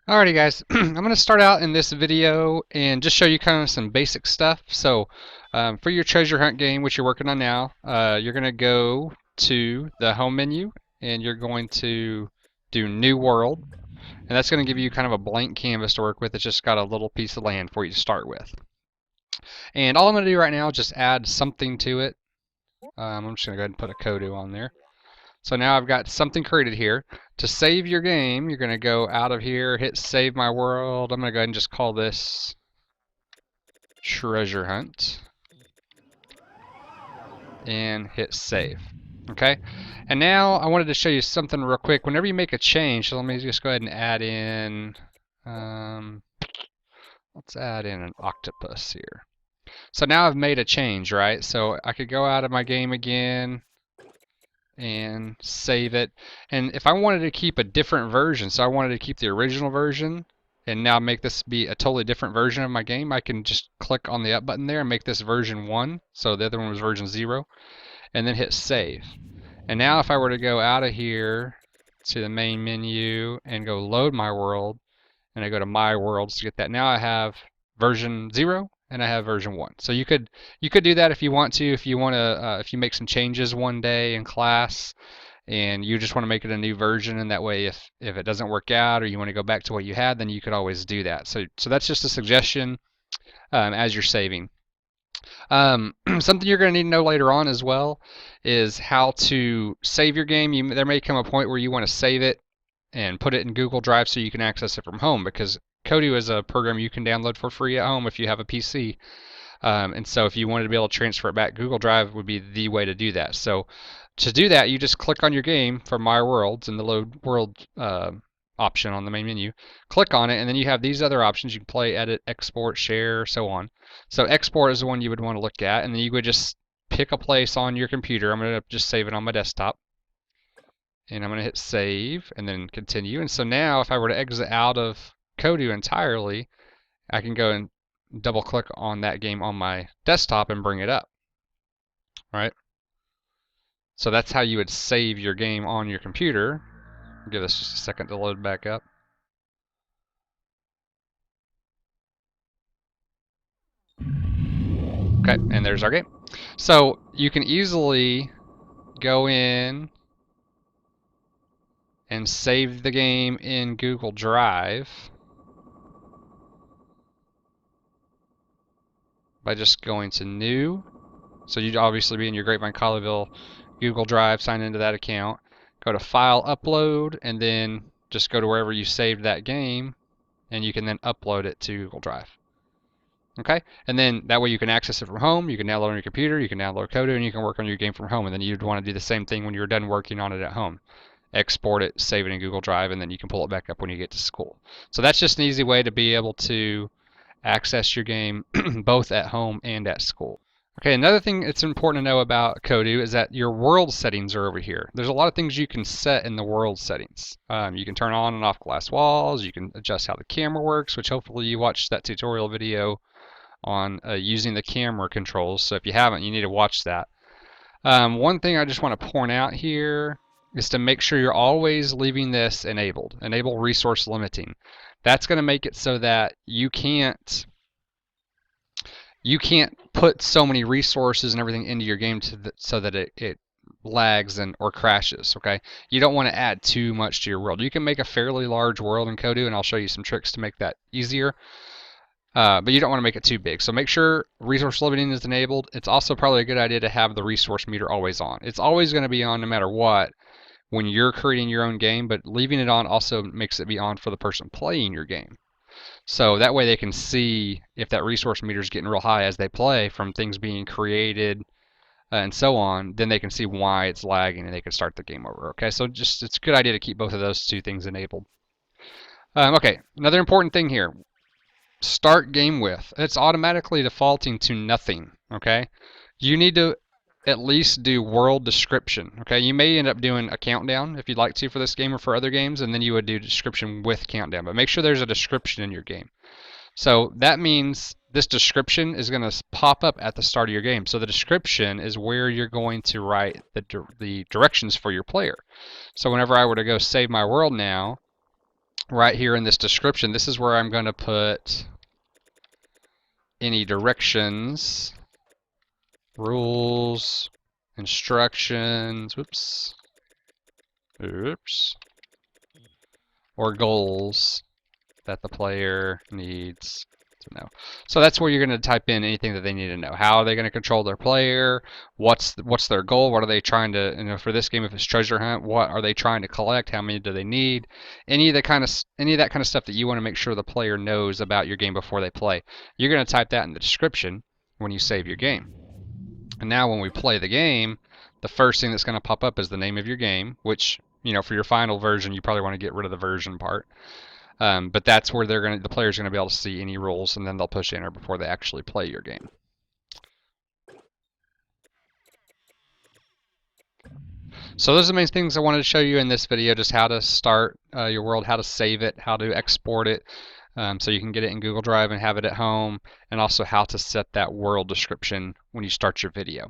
Alrighty guys, I'm going to start out in this video and just show you kind of some basic stuff. So for your treasure hunt game, which you're working on now, you're going to go to the home menu and you're going to do New World. And that's going to give you kind of a blank canvas to work with. It's just got a little piece of land for you to start with. And all I'm going to do right now is just add something to it. I'm just going to go ahead and put a Kodu on there. So now I've got something created here. To save your game, you're going to go out of here, hit Save My World. I'm going to go ahead and just call this Treasure Hunt. And hit Save. Okay? And now I wanted to show you something real quick. Whenever you make a change, so let me just go ahead and add in, let's add in an octopus here. So now I've made a change, right? So I could go out of my game again and save it. And if I wanted to keep a different version, so I wanted to keep the original version and now make this be a totally different version of my game, I can just click on the up button there and make this version 1. So the other one was version 0, and then hit save. And now if I were to go out of here to the main menu and go load my world, and I go to my worlds to get that, now I have version 0 and I have version 1. So you could do that if you want to. If you make some changes one day in class and you just want to make it a new version, and that way if it doesn't work out or you want to go back to what you had, then you could always do that. So that's just a suggestion as you're saving. Something you're going to need to know later on as well is how to save your game. There may come a point where you want to save it and put it in Google Drive so you can access it from home, because Kodu is a program you can download for free at home if you have a PC. And so if you wanted to be able to transfer it back, Google Drive would be the way to do that. So to do that, you just click on your game for My Worlds in the Load World option on the main menu. Click on it, and then you have these other options. You can play, edit, export, share, so on. So export is the one you would want to look at, and then you would just pick a place on your computer. I'm going to just save it on my desktop. And I'm going to hit save and then continue. And so now if I were to exit out of Kodu entirely, I can go and double click on that game on my desktop and bring it up. Right? So that's how you would save your game on your computer. Give this just a second to load back up. Okay, and there's our game. So you can easily go in and save the game in Google Drive by just going to New. So you'd obviously be in your Grapevine Colleyville Google Drive, sign into that account, go to File, Upload, and then just go to wherever you saved that game, and you can then upload it to Google Drive. Okay, and then that way you can access it from home. You can download it on your computer, you can download Kodu, and you can work on your game from home. And then you'd want to do the same thing when you're done working on it at home. Export it, save it in Google Drive, and then you can pull it back up when you get to school. So that's just an easy way to be able to access your game both at home and at school. Okay, another thing that's important to know about Kodu is that your world settings are over here. There's a lot of things you can set in the world settings. You can turn on and off glass walls. You can adjust how the camera works, which hopefully you watched that tutorial video on using the camera controls. So if you haven't, you need to watch that. One thing I just want to point out here is to make sure you're always leaving this enabled. Enable resource limiting. That's going to make it so that you can't put so many resources and everything into your game so that it lags or crashes. Okay, you don't want to add too much to your world. You can make a fairly large world in Kodu, and I'll show you some tricks to make that easier. But you don't want to make it too big. So make sure resource limiting is enabled. It's also probably a good idea to have the resource meter always on. It's always going to be on no matter what when you're creating your own game, but leaving it on also makes it be on for the person playing your game. So that way they can see if that resource meter is getting real high as they play from things being created and so on, then they can see why it's lagging and they can start the game over. Okay, so just it's a good idea to keep both of those two things enabled. Okay, another important thing here. Start game with. It's automatically defaulting to nothing. Okay, you need to at least do world description. Okay, you may end up doing a countdown if you'd like to for this game or for other games, and then you would do description with countdown. But make sure there's a description in your game. So that means this description is going to pop up at the start of your game. So the description is where you're going to write the directions for your player. So whenever I were to go save my world now, right here in this description, this is where I'm going to put any directions, rules, instructions, oops, or goals that the player needs to know. So that's where you're going to type in anything that they need to know. How are they going to control their player? What's their goal? What are they trying to, for this game, if it's treasure hunt, what are they trying to collect? How many do they need? Any of that kind of stuff that you want to make sure the player knows about your game before they play. You're going to type that in the description when you save your game. And now when we play the game, the first thing that's going to pop up is the name of your game, which, for your final version, you probably want to get rid of the version part. But that's where the player's going to be able to see any rules, and then they'll push enter before they actually play your game. So those are the main things I wanted to show you in this video, just how to start your world, how to save it, how to export it, so you can get it in Google Drive and have it at home, and also how to set that world description when you start your video.